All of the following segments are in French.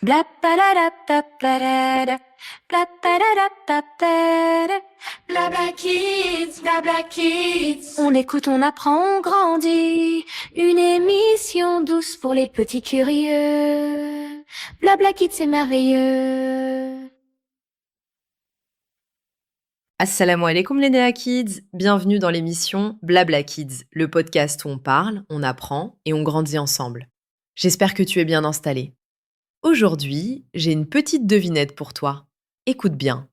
Bla bla bla bla bla bla Blabla Kids. On écoute, on apprend, on grandit. Une émission douce pour les petits curieux. Blabla Kids, c'est merveilleux. Assalamu alaikum les Néa Kids, bienvenue dans l'émission Blabla Kids, le podcast où on parle, on apprend et on grandit ensemble. J'espère que tu es bien installé. Aujourd'hui, j'ai une petite devinette pour toi. Écoute bien.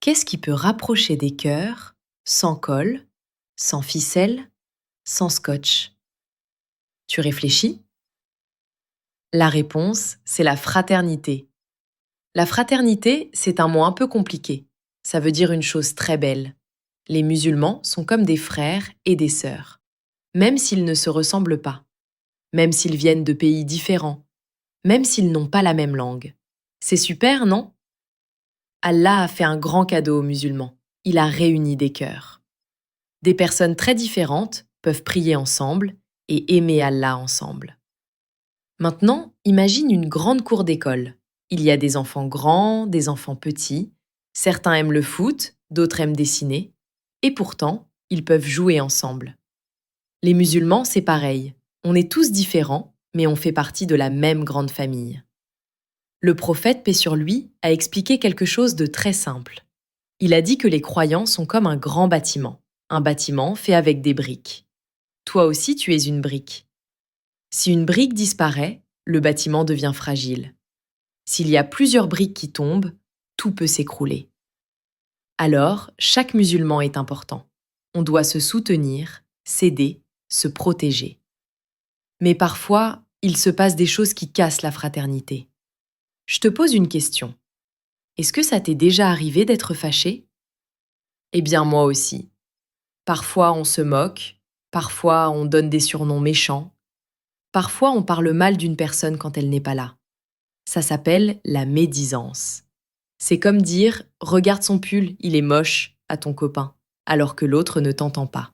Qu'est-ce qui peut rapprocher des cœurs sans colle, sans ficelle, sans scotch? Tu réfléchis? La réponse, c'est la fraternité. La fraternité, c'est un mot un peu compliqué. Ça veut dire une chose très belle. Les musulmans sont comme des frères et des sœurs, même s'ils ne se ressemblent pas, même s'ils viennent de pays différents, même s'ils n'ont pas la même langue. C'est super, non? Allah a fait un grand cadeau aux musulmans. Il a réuni des cœurs. Des personnes très différentes peuvent prier ensemble et aimer Allah ensemble. Maintenant, imagine une grande cour d'école. Il y a des enfants grands, des enfants petits. Certains aiment le foot, d'autres aiment dessiner. Et pourtant, ils peuvent jouer ensemble. Les musulmans, c'est pareil. On est tous différents, mais on fait partie de la même grande famille. Le prophète, paix sur lui, a expliqué quelque chose de très simple. Il a dit que les croyants sont comme un grand bâtiment. Un bâtiment fait avec des briques. Toi aussi, tu es une brique. Si une brique disparaît, le bâtiment devient fragile. S'il y a plusieurs briques qui tombent, tout peut s'écrouler. Alors, chaque musulman est important. On doit se soutenir, s'aider, se protéger. Mais parfois, il se passe des choses qui cassent la fraternité. Je te pose une question. Est-ce que ça t'est déjà arrivé d'être fâché? Eh bien, moi aussi. Parfois, on se moque, parfois, on donne des surnoms méchants, parfois, on parle mal d'une personne quand elle n'est pas là. Ça s'appelle la médisance. C'est comme dire « Regarde son pull, il est moche » à ton copain, alors que l'autre ne t'entend pas.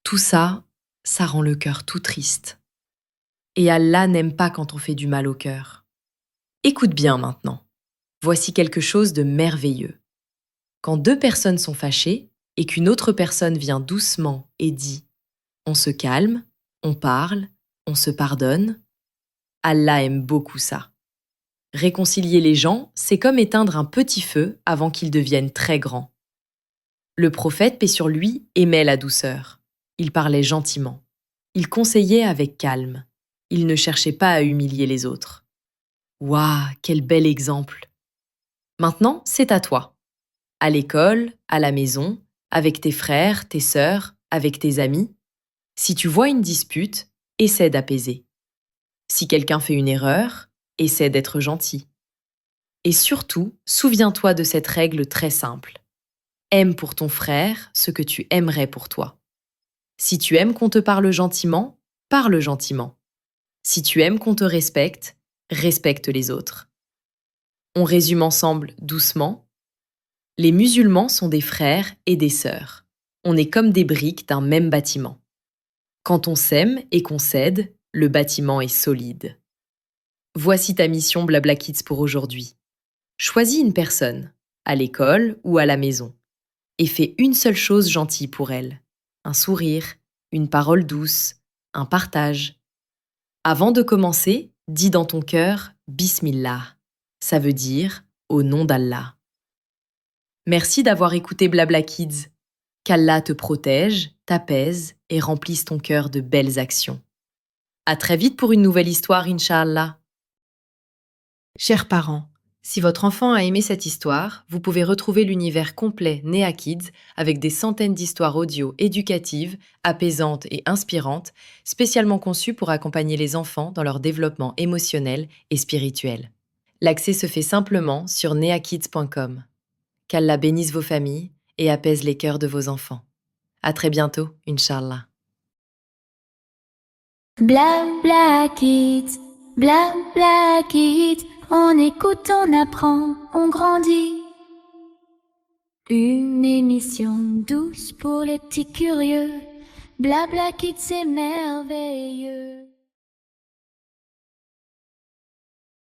Tout ça, ça rend le cœur tout triste. Et Allah n'aime pas quand on fait du mal au cœur. Écoute bien maintenant. Voici quelque chose de merveilleux. Quand deux personnes sont fâchées et qu'une autre personne vient doucement et dit « On se calme, on parle, on se pardonne », Allah aime beaucoup ça. Réconcilier les gens, c'est comme éteindre un petit feu avant qu'il devienne très grand. Le prophète, paix sur lui, aimait la douceur. Il parlait gentiment. Il conseillait avec calme. Il ne cherchait pas à humilier les autres. Waouh, quel bel exemple! Maintenant, c'est à toi. À l'école, à la maison, avec tes frères, tes sœurs, avec tes amis. Si tu vois une dispute, essaie d'apaiser. Si quelqu'un fait une erreur, essaie d'être gentil. Et surtout, souviens-toi de cette règle très simple. Aime pour ton frère ce que tu aimerais pour toi. Si tu aimes qu'on te parle gentiment, parle gentiment. Si tu aimes qu'on te respecte, respecte les autres. On résume ensemble doucement. Les musulmans sont des frères et des sœurs. On est comme des briques d'un même bâtiment. Quand on s'aime et qu'on s'aide, le bâtiment est solide. Voici ta mission Blabla Kids pour aujourd'hui. Choisis une personne, à l'école ou à la maison, et fais une seule chose gentille pour elle. Un sourire, une parole douce, un partage. Avant de commencer, dis dans ton cœur « Bismillah ». Ça veut dire « Au nom d'Allah ». Merci d'avoir écouté Blabla Kids. Qu'Allah te protège, t'apaise et remplisse ton cœur de belles actions. À très vite pour une nouvelle histoire, Inch'Allah. Chers parents, si votre enfant a aimé cette histoire, vous pouvez retrouver l'univers complet Néa Kids avec des centaines d'histoires audio éducatives, apaisantes et inspirantes, spécialement conçues pour accompagner les enfants dans leur développement émotionnel et spirituel. L'accès se fait simplement sur neakids.com. Qu'Allah bénisse vos familles et apaise les cœurs de vos enfants. À très bientôt, Inch'Allah. Blabla Kids, Blabla Kids. On écoute, on apprend, on grandit. Une émission douce pour les petits curieux. Blabla Kids, c'est merveilleux.